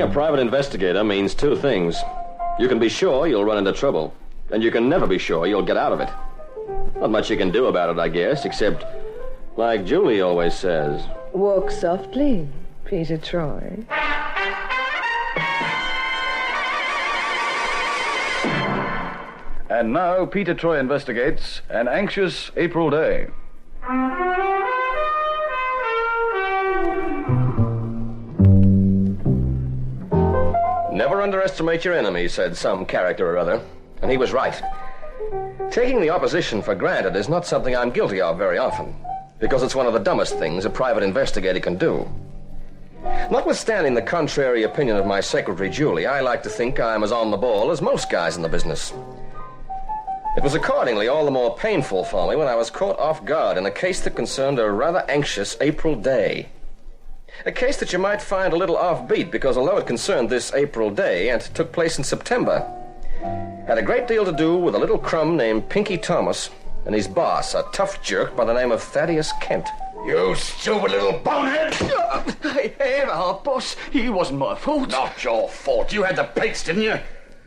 a private investigator means two things. You can be sure you'll run into trouble, and you can never be sure you'll get out of it. Not much you can do about it, I guess, except, like Julie always says... Walk softly, Peter Troy. And now, Peter Troy investigates An Anxious April Day. Never underestimate your enemy, said some character or other. And he was right. Taking the opposition for granted is not something I'm guilty of very often, because it's one of the dumbest things a private investigator can do. Notwithstanding the contrary opinion of my secretary, Julie, I like to think I'm as on the ball as most guys in the business. It was accordingly all the more painful for me when I was caught off guard in a case that concerned a rather anxious April day. A case that you might find a little offbeat because although it concerned this April day and took place in September, had a great deal to do with a little crumb named Pinky Thomas and his boss, a tough jerk by the name of Thaddeus Kent. You stupid little bonehead! Hey, boss, it wasn't my fault. Not your fault. You had the plates, didn't you?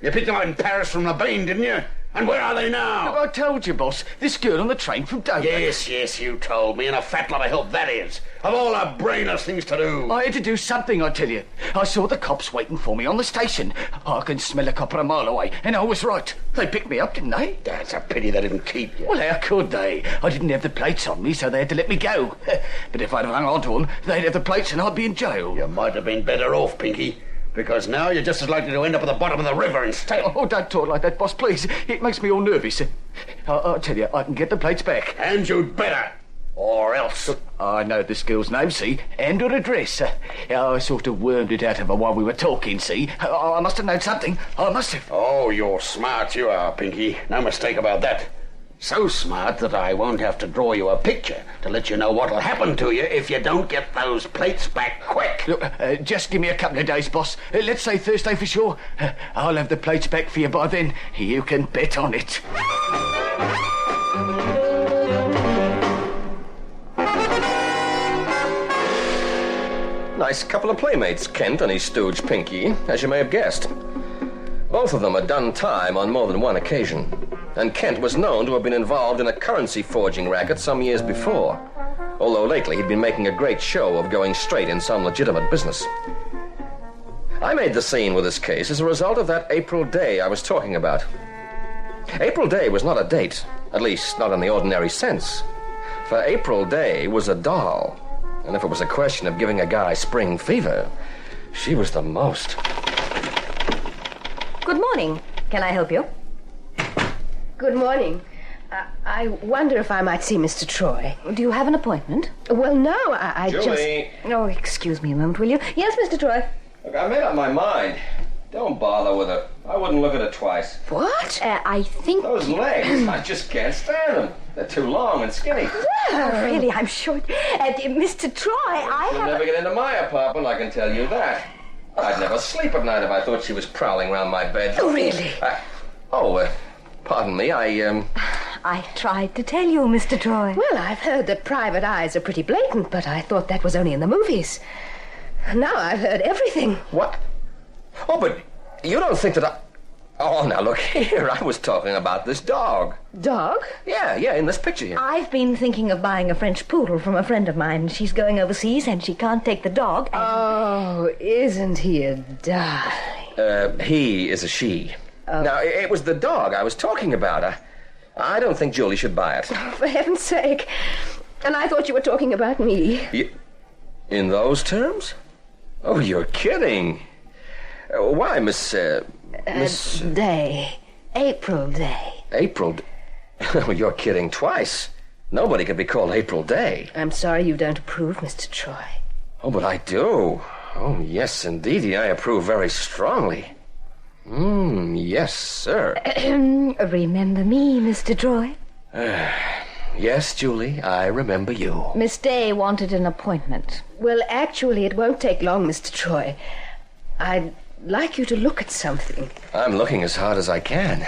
You picked them up in Paris from the Bain, didn't you? And where are they now? I told you, boss. This girl on the train from Dover. Yes, you told me, and a fat lot of help that is. Of all the brainless things to do. I had to do something, I tell you. I saw the cops waiting for me on the station. I can smell a copper a mile away, and I was right. They picked me up, didn't they? That's a pity they didn't keep you. Well, how could they? I didn't have the plates on me, so they had to let me go. But if I'd have hung on to them, they'd have the plates and I'd be in jail. You might have been better off, Pinky. Because now you're just as likely to end up at the bottom of the river instead. Oh, don't talk like that, boss, please. It makes me all nervous. I'll tell you, I can get the plates back. And you'd better. Or else. I know this girl's name, see, and her address. I sort of wormed it out of her while we were talking, see. I must have known something. I must have. Oh, you're smart, you are, Pinky. No mistake about that. So smart that I won't have to draw you a picture to let you know what'll happen to you if you don't get those plates back quick. Look, just give me a couple of days, boss. Let's say Thursday for sure. I'll have the plates back for you by then. You can bet on it. Nice couple of playmates, Kent and his stooge Pinky, as you may have guessed. Both of them had done time on more than one occasion, and Kent was known to have been involved in a currency forging racket some years before, although lately he'd been making a great show of going straight in some legitimate business. I made the scene with this case as a result of that April day I was talking about. April Day was not a date, at least not in the ordinary sense, for April Day was a doll, and if it was a question of giving a guy spring fever, she was the most. Good morning. Can I help you? Good morning. I wonder if I might see Mr. Troy. Do you have an appointment? Well, no, I Julie. just... Oh, excuse me a moment, will you? Yes, Mr. Troy. Look, I made up my mind. Don't bother with her. I wouldn't look at her twice. What? I think... Those legs, I just can't stand them. They're too long and skinny. Oh, really, I'm sure... Mr. Troy, She'll never get into my apartment, I can tell you that. I'd never sleep at night if I thought she was prowling around my bed. Oh, really? Pardon me, I tried to tell you, Mr. Troy. Well, I've heard that private eyes are pretty blatant, but I thought that was only in the movies. Now I've heard everything. What? Oh, but you don't think that I... Oh, now look here, I was talking about this dog. Dog? Yeah, in this picture here. I've been thinking of buying a French poodle from a friend of mine. She's going overseas and she can't take the dog. Oh, isn't he a darling? He is a she. Oh. Now, it was the dog I was talking about. I don't think Julie should buy it. Oh, for heaven's sake. And I thought you were talking about me. In those terms? Oh, you're kidding. Why, Miss... Day. April Day. April... Oh, you're kidding twice. Nobody could be called April Day. I'm sorry you don't approve, Mr. Troy. Oh, but I do. Oh, yes, indeedy. I approve very strongly. Yes, sir. Remember me, Mr. Troy? Yes, Julie, I remember you. Miss Day wanted an appointment. Well, actually, it won't take long, Mr. Troy. I'd like you to look at something. I'm looking as hard as I can.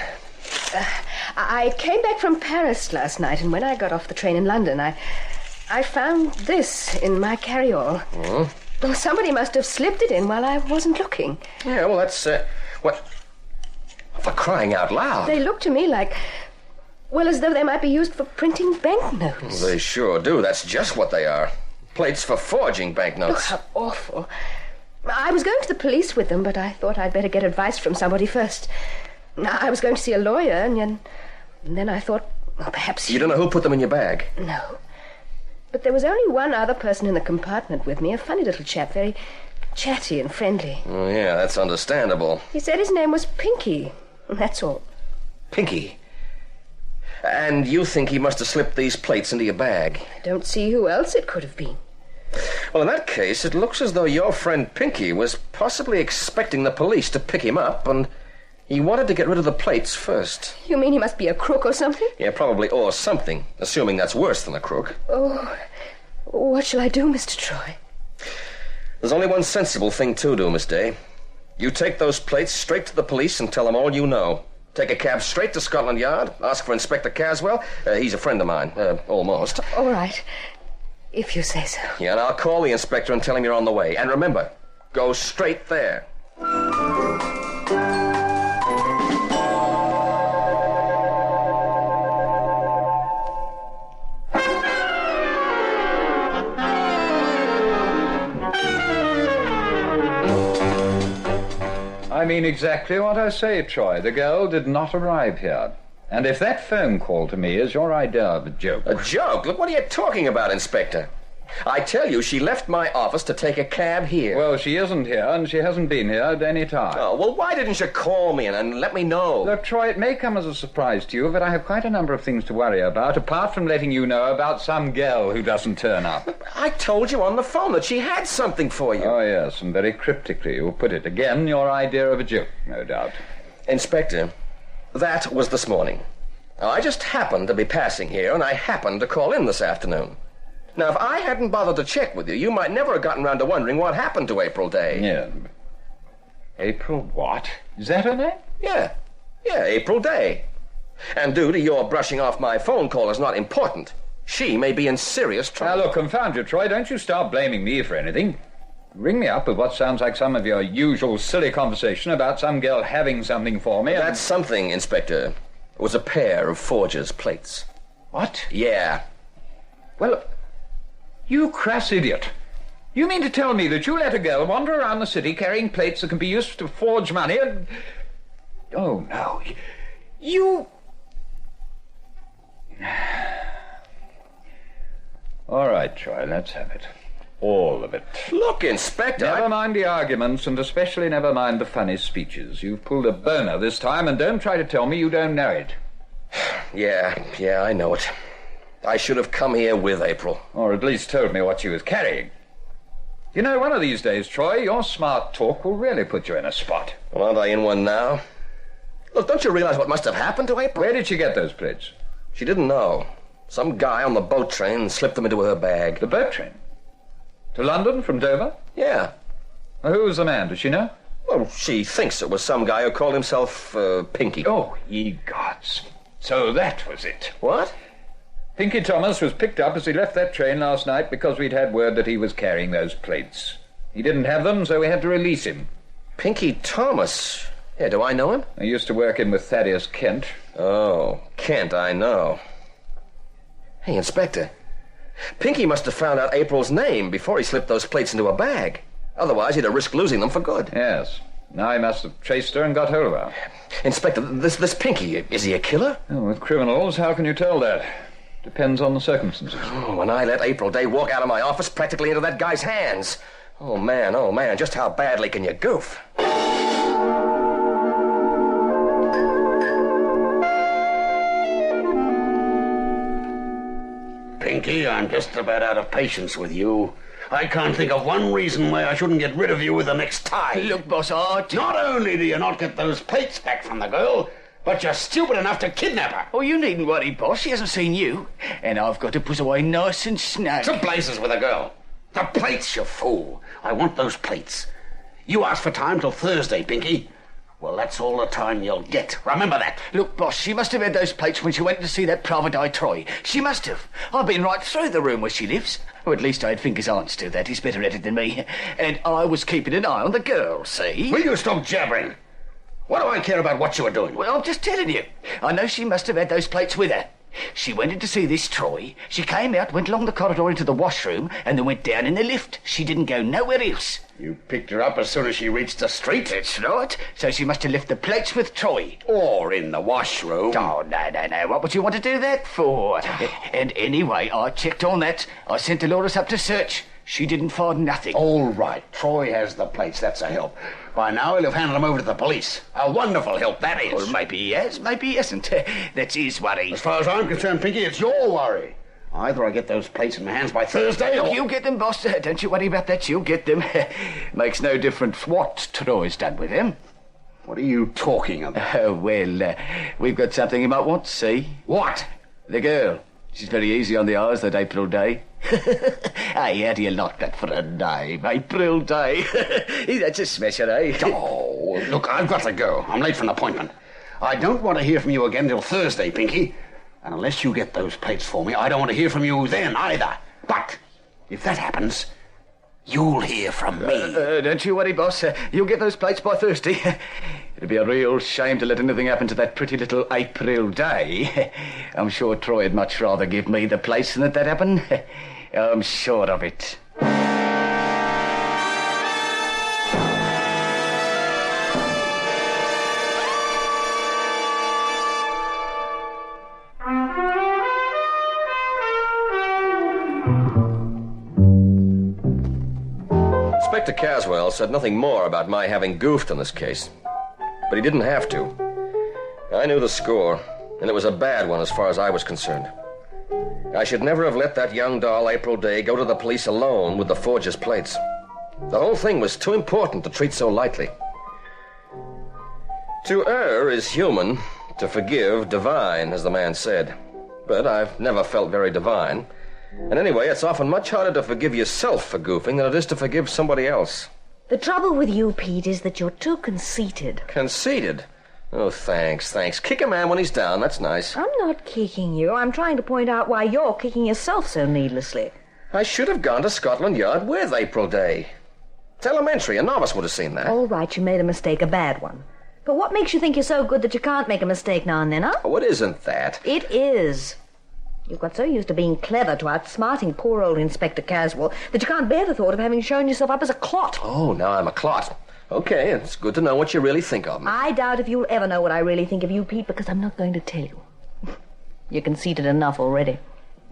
I came back from Paris last night, and when I got off the train in London, I found this in my carryall. Well, somebody must have slipped it in while I wasn't looking. Yeah, well, that's, what? For crying out loud. They look to me like, well, as though they might be used for printing banknotes. They sure do. That's just what they are. Plates for forging Oh, banknotes. how awful. I was going to the police with them, but I thought I'd better get advice from somebody first. I was going to see a lawyer, and then I thought, well, perhaps... You don't know who put them in your bag? No. But there was only one other person in the compartment with me, a funny little chap, very chatty and friendly. Oh, yeah, that's understandable. He said his name was Pinky. That's all. Pinky. And you think he must have slipped these plates into your bag? I don't see who else it could have been. Well, in that case, it looks as though your friend Pinky was possibly expecting the police to pick him up, and he wanted to get rid of the plates first. You mean he must be a crook or something? Yeah, probably, or something, assuming that's worse than a crook. Oh, what shall I do, Mr. Troy? There's only one sensible thing to do, Miss Day. You take those plates straight to the police and tell them all you know. Take a cab straight to Scotland Yard, ask for Inspector Caswell. He's a friend of mine, almost. All right, if you say so. Yeah, and I'll call the inspector and tell him you're on the way. And remember, go straight there. I mean exactly what I say, Troy. The girl did not arrive here. And if that phone call to me is your idea of a joke... A joke? Look, what are you talking about, Inspector? I tell you, she left my office to take a cab here. Well, she isn't here, and she hasn't been here at any time. Oh, well, why didn't you call me and let me know? Look, Troy, it may come as a surprise to you, but I have quite a number of things to worry about, apart from letting you know about some girl who doesn't turn up. I told you on the phone that she had something for you. Oh, yes, and very cryptically you put it. Again, your idea of a joke, no doubt. Inspector, that was this morning. Now, I just happened to be passing here, and I happened to call in this afternoon. Now, if I hadn't bothered to check with you, you might never have gotten round to wondering what happened to April Day. Yeah. April what? Is that her name? Yeah, April Day. And due to your brushing off my phone call as not important, she may be in serious trouble. Now, look, confound you, Troy. Don't you start blaming me for anything. Ring me up with what sounds like some of your usual silly conversation about some girl having something for me. That's something, Inspector. It was a pair of forger's plates. What? Yeah. Well, you crass idiot. You mean to tell me that you let a girl wander around the city carrying plates that can be used to forge money and... Oh, no. You... All right, Troy, let's have it. All of it. Look, Inspector... Never mind the arguments, and especially never mind the funny speeches. You've pulled a boner this time, and don't try to tell me you don't know it. Yeah, I know it. I should have come here with April. Or at least told me what she was carrying. You know, one of these days, Troy, your smart talk will really put you in a spot. Well, aren't I in one now? Look, don't you realize what must have happened to April? Where did she get those plates? She didn't know. Some guy on the boat train slipped them into her bag. The boat train? To London from Dover? Yeah. Who was the man? Does she know? Well, she thinks it was some guy who called himself, Pinky. Oh, ye gods. So that was it. What? Pinky Thomas was picked up as he left that train last night because we'd had word that he was carrying those plates. He didn't have them, so we had to release him. Pinky Thomas? Yeah, do I know him? I used to work in with Thaddeus Kent. Oh, Kent, I know. Hey, Inspector. Pinky must have found out April's name before he slipped those plates into a bag. Otherwise, he'd have risked losing them for good. Yes. Now he must have traced her and got hold of her. Inspector, this Pinky, is he a killer? Oh, with criminals, how can you tell that? Depends on the circumstances. Oh, when I let April Day walk out of my office practically into that guy's hands. Oh, man, just how badly can you goof? Pinky, I'm just about out of patience with you. I can't think of one reason why I shouldn't get rid of you with the next tie. Look, boss, Not only do you not get those plates back from the girl, but you're stupid enough to kidnap her. Oh, you needn't worry, boss. She hasn't seen you. And I've got to put away nice and snug. To blazes with a girl. The plates, you fool. I want those plates. You asked for time till Thursday, Pinky. Well, that's all the time you'll get. Remember that. Look, boss, she must have had those plates when she went to see that private eye Troy. She must have. I've been right through the room where she lives. Or at least I'd think his aunt's do that. He's better at it than me. And I was keeping an eye on the girl, see? Will you stop jabbering? What do I care about what you were doing? Well, I'm just telling you. I know she must have had those plates with her. She went in to see this Troy. She came out, went along the corridor into the washroom, and then went down in the lift. She didn't go nowhere else. You picked her up as soon as she reached the street? That's right. So she must have left the plates with Troy. Or in the washroom. Oh, no. What would you want to do that for? And anyway, I checked on that. I sent Dolores up to search. She didn't find nothing. All right. Troy has the plates. That's a help. By now, he'll have handed them over to the police. A wonderful help, that is. Well, maybe he has, maybe he hasn't. That's his worry. As far as I'm concerned, Pinky, it's your worry. Either I get those plates in my hands by Thursday, or... You'll get them, boss. Don't you worry about that. You'll get them. Makes no difference what Troy's done with them. What are you talking about? Oh, well, we've got something you might want to see. What? The girl. She's very easy on the eyes that April day. Hey, how do you like that for a name? April day. That's a smasher, eh? Oh, look, I've got to go. I'm late for an appointment. I don't want to hear from you again till Thursday, Pinky. And unless you get those plates for me, I don't want to hear from you then either. But if that happens, you'll hear from me. Don't you worry, boss. You'll get those plates by Thursday. It'd be a real shame to let anything happen to that pretty little April day. I'm sure Troy'd much rather give me the plates than that happen. I'm sure of it. Inspector Caswell said nothing more about my having goofed in this case. But he didn't have to. I knew the score, and it was a bad one as far as I was concerned. I should never have let that young doll, April Day, go to the police alone with the forger's plates. The whole thing was too important to treat so lightly. To err is human, to forgive divine, as the man said. But I've never felt very divine. And anyway, it's often much harder to forgive yourself for goofing than it is to forgive somebody else. The trouble with you, Pete, is that you're too conceited. Conceited? Oh, thanks. Kick a man when he's down, that's nice. I'm not kicking you. I'm trying to point out why you're kicking yourself so needlessly. I should have gone to Scotland Yard with April Day. It's elementary. A novice would have seen that. All right, you made a mistake, a bad one. But what makes you think you're so good that you can't make a mistake now and then, huh? Oh, it isn't that. It is. You've got so used to being clever, to outsmarting poor old Inspector Caswell, that you can't bear the thought of having shown yourself up as a clot. Oh, now I'm a clot. Okay, it's good to know what you really think of me. I doubt if you'll ever know what I really think of you, Pete, because I'm not going to tell you. You're conceited enough already.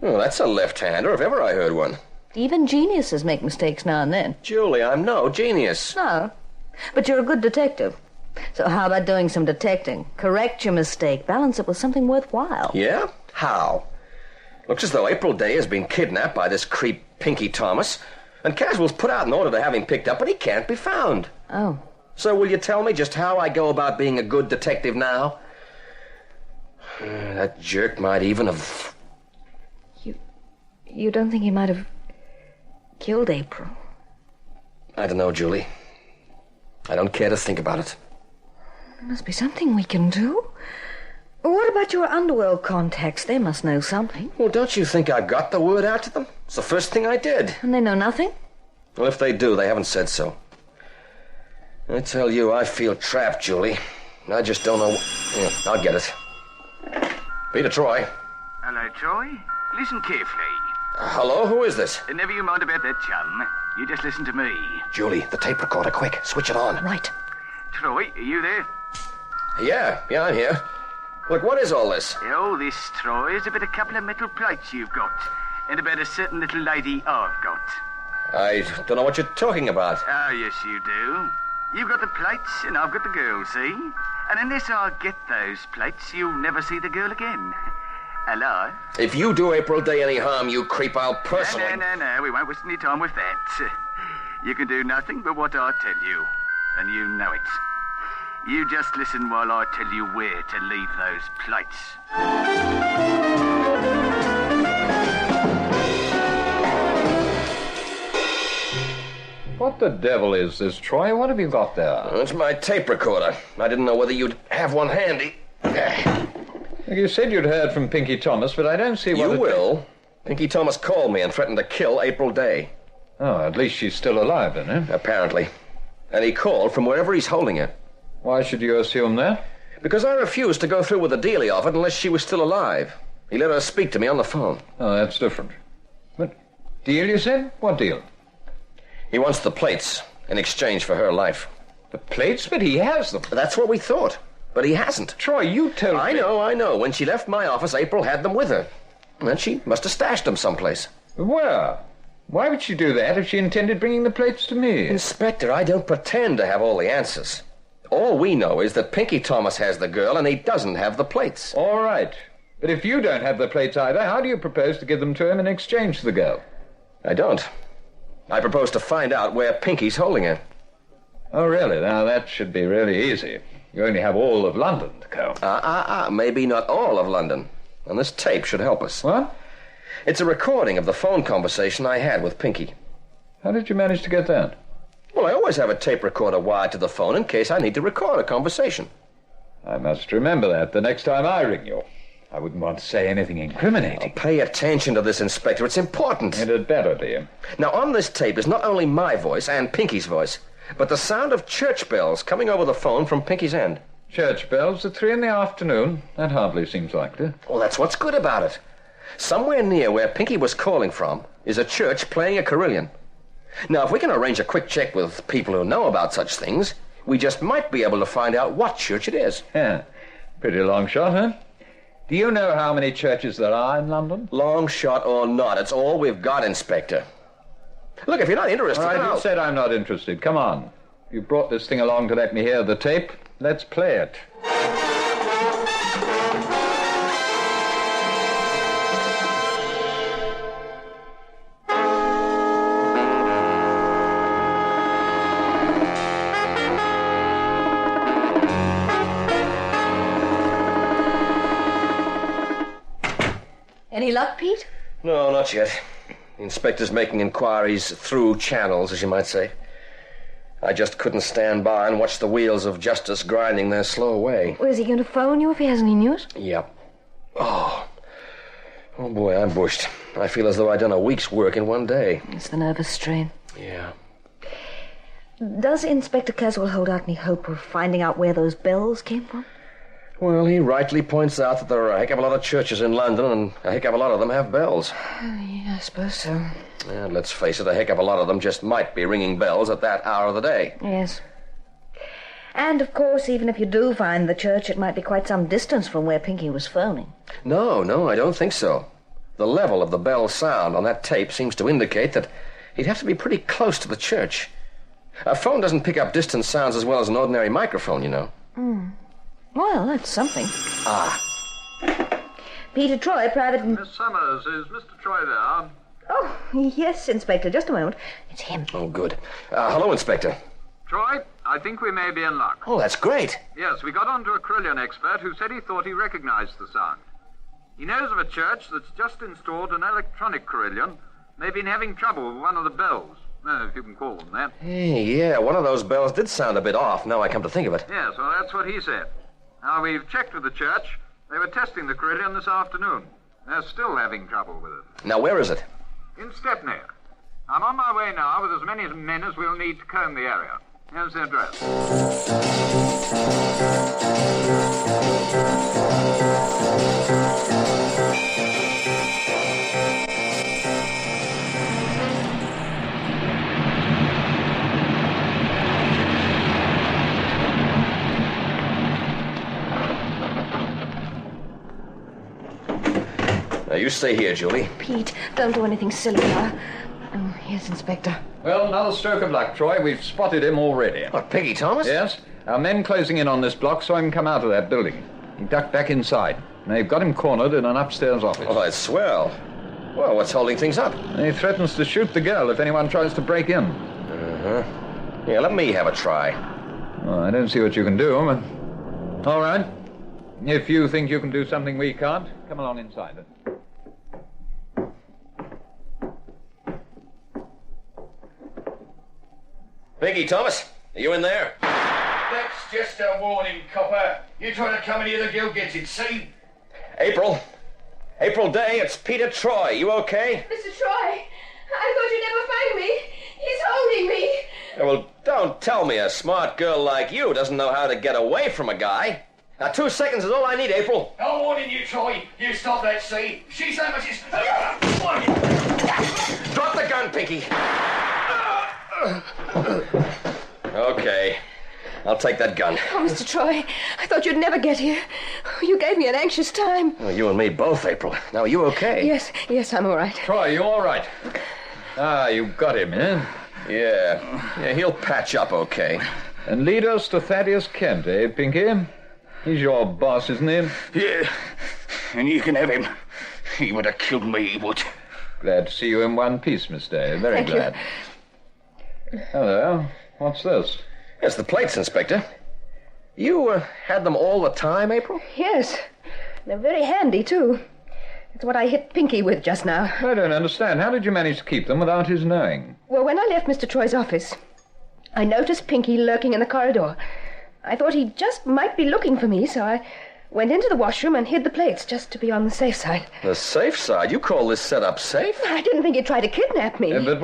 Oh, that's a left-hander, if ever I heard one. Even geniuses make mistakes now and then. Julie, I'm no genius. No, but you're a good detective. So how about doing some detecting? Correct your mistake. Balance it with something worthwhile. Yeah? How? Looks as though April Day has been kidnapped by this creep Pinky Thomas, and Caswell's put out an order to have him picked up, but he can't be found. Oh. So will you tell me just how I go about being a good detective now? That jerk might even have... You don't think he might have killed April? I don't know, Julie. I don't care to think about it. There must be something we can do. What about your underworld contacts? They must know something. Well, don't you think I got the word out to them? It's the first thing I did. And they know nothing? Well, if they do, they haven't said so. I tell you, I feel trapped, Julie. I just don't know... Yeah, I'll get it. Peter Troy. Hello, Troy. Listen carefully. Hello, who is this? Never you mind about that, chum. You just listen to me. Julie, the tape recorder, quick. Switch it on. Right. Troy, are you there? Yeah, I'm here. Look, what is all this? All this, Troy, is about a couple of metal plates you've got, and about a certain little lady I've got. I don't know what you're talking about. Oh, yes, you do. You've got the plates, and I've got the girl, see? And unless I get those plates, you'll never see the girl again. Alive? If you do April Day any harm, you creep, I'll personally... No, we won't waste any time with that. You can do nothing but what I tell you, and you know it. You just listen while I tell you where to leave those plates. What the devil is this, Troy? What have you got there? It's my tape recorder. I didn't know whether you'd have one handy. You said you'd heard from Pinky Thomas, but I don't see what... You will. Pinky Thomas called me and threatened to kill April Day. Oh, at least she's still alive, then, eh? Apparently. And he called from wherever he's holding her. Why should you assume that? Because I refused to go through with the deal he offered unless she was still alive. He let her speak to me on the phone. Oh, that's different. But deal, you said? What deal? He wants the plates in exchange for her life. The plates? But he has them. That's what we thought. But he hasn't. Troy, you told me... I know. When she left my office, April had them with her. And she must have stashed them someplace. Where? Why would she do that if she intended bringing the plates to me? Inspector, I don't pretend to have all the answers. All we know is that Pinky Thomas has the girl and he doesn't have the plates. All right. But if you don't have the plates either, how do you propose to give them to him in exchange for the girl? I don't. I propose to find out where Pinky's holding her. Oh, really? Now, that should be really easy. You only have all of London to count. Maybe not all of London. And this tape should help us. What? It's a recording of the phone conversation I had with Pinky. How did you manage to get that? Well, I always have a tape recorder wired to the phone in case I need to record a conversation. I must remember that the next time I ring you. I wouldn't want to say anything incriminating. Pay attention to this, Inspector. It's important. It had better be. Now, on this tape is not only my voice and Pinky's voice, but the sound of church bells coming over the phone from Pinky's end. Church bells at 3 PM? That hardly seems likely. Well, that's what's good about it. Somewhere near where Pinky was calling from is a church playing a carillon. Now, if we can arrange a quick check with people who know about such things, we just might be able to find out what church it is. Yeah, pretty long shot, huh? Do you know how many churches there are in London? Long shot or not, it's all we've got, Inspector. Look, if you're not interested... All right, you said I'm not interested. Come on. You brought this thing along to let me hear the tape. Let's play it. Any luck, Pete? No, not yet. The inspector's making inquiries through channels, as you might say. I just couldn't stand by and watch the wheels of justice grinding their slow way. Well, is he going to phone you if he has any news? Yep. Oh, boy, I'm bushed. I feel as though I'd done a week's work in one day. It's the nervous strain. Yeah. Does Inspector Caswell hold out any hope of finding out where those bells came from? Well, he rightly points out that there are a heck of a lot of churches in London, and a heck of a lot of them have bells. Yeah, I suppose so. And let's face it, a heck of a lot of them just might be ringing bells at that hour of the day. Yes. And, of course, even if you do find the church, it might be quite some distance from where Pinky was phoning. No, I don't think so. The level of the bell sound on that tape seems to indicate that he'd have to be pretty close to the church. A phone doesn't pick up distant sounds as well as an ordinary microphone, you know. Well, that's something. Ah. Peter Troy, private... Miss Summers, is Mr. Troy there? Oh, yes, Inspector. Just a moment. It's him. Oh, good. Hello, Inspector. Troy, I think we may be in luck. Oh, that's great. Yes, we got on to a carillon expert who said he thought he recognized the sound. He knows of a church that's just installed an electronic carillon. They've been having trouble with one of the bells, if you can call them that. Hey, yeah, one of those bells did sound a bit off, now I come to think of it. Yes, well, that's what he said. Now, we've checked with the church. They were testing the carillon this afternoon. They're still having trouble with it. Now, where is it? In Stepney. I'm on my way now with as many men as we'll need to comb the area. Here's the address. Now, you stay here, Julie. Pete, don't do anything silly now. Oh, yes, Inspector. Well, another stroke of luck, Troy. We've spotted him already. What, Peggy Thomas? Yes. Our men closing in on this block saw him come out of that building. He ducked back inside. And they've got him cornered in an upstairs office. Oh, that's swell. Well, what's holding things up? He threatens to shoot the girl if anyone tries to break in. Uh-huh. Yeah, let me have a try. Well, I don't see what you can do, but... All right. If you think you can do something we can't, come along inside. Pinky, Thomas, are you in there? That's just a warning, copper. You try to come in here, the guild gets it, see? April Day, it's Peter Troy. You okay? Mr. Troy, I thought you'd never find me. He's holding me. Well, don't tell me a smart girl like you doesn't know how to get away from a guy. Now, 2 seconds is all I need, April. I'm warning you, Troy. You stop that, see? She's so much as... Drop the gun, Pinky. Okay. I'll take that gun. Oh, Mr. Troy, I thought you'd never get here. You gave me an anxious time. Oh, you and me both, April. Now, are you okay? Yes, I'm all right. Troy, you all right? You got him, eh? Yeah, he'll patch up okay. And lead us to Thaddeus Kent, eh, Pinky? He's your boss, isn't he? Yeah, and you can have him. He would have killed me, he would. Glad to see you in one piece, Miss Day. Very Thank glad. Hello. What's this? It's the plates, Inspector. You had them all the time, April? Yes, they're very handy, too. It's what I hit Pinky with just now. I don't understand. How did you manage to keep them without his knowing? Well, when I left Mr. Troy's office, I noticed Pinky lurking in the corridor. I thought he just might be looking for me, so I went into the washroom and hid the plates just to be on the safe side. The safe side? You call this setup safe? I didn't think he'd try to kidnap me. But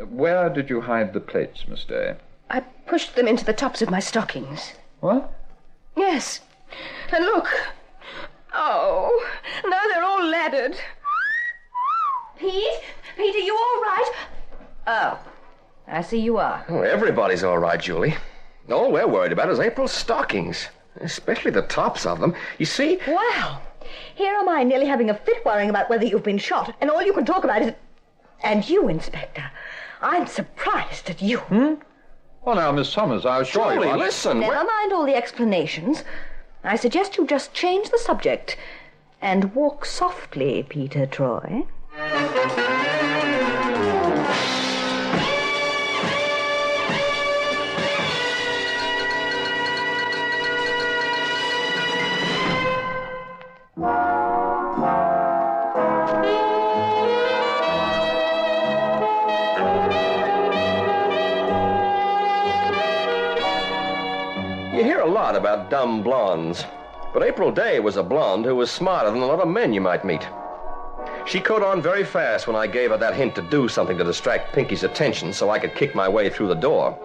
where did you hide the plates, Miss Day? I pushed them into the tops of my stockings. What? Yes. And look. Oh, now they're all laddered. Pete, are you all right? Oh, I see you are. Oh, everybody's all right, Julie. All we're worried about is April's stockings, especially the tops of them. You see... Well, here am I nearly having a fit worrying about whether you've been shot, and all you can talk about is... And you, Inspector. I'm surprised at you. Well, now, Miss Summers, I was sure Julie, you... listen. Never mind all the explanations. I suggest you just change the subject and walk softly, Peter Troy. You hear a lot about dumb blondes, but April Day was a blonde who was smarter than a lot of men you might meet. She caught on very fast when I gave her that hint to do something to distract Pinky's attention so I could kick my way through the door.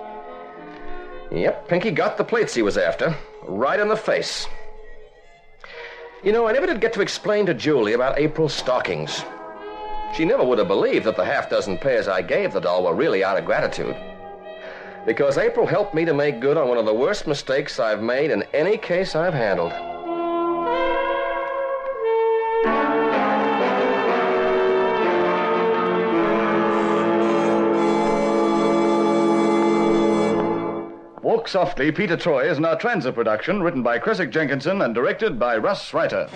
Yep, Pinky got the plates he was after, right in the face. You know, I never did get to explain to Julie about April's stockings. She never would have believed that the half-dozen pairs I gave the doll were really out of gratitude. Because April helped me to make good on one of the worst mistakes I've made in any case I've handled. Walk Softly, Peter Troy is an Artranza production written by Creswick Jenkinson and directed by Russ Reiter.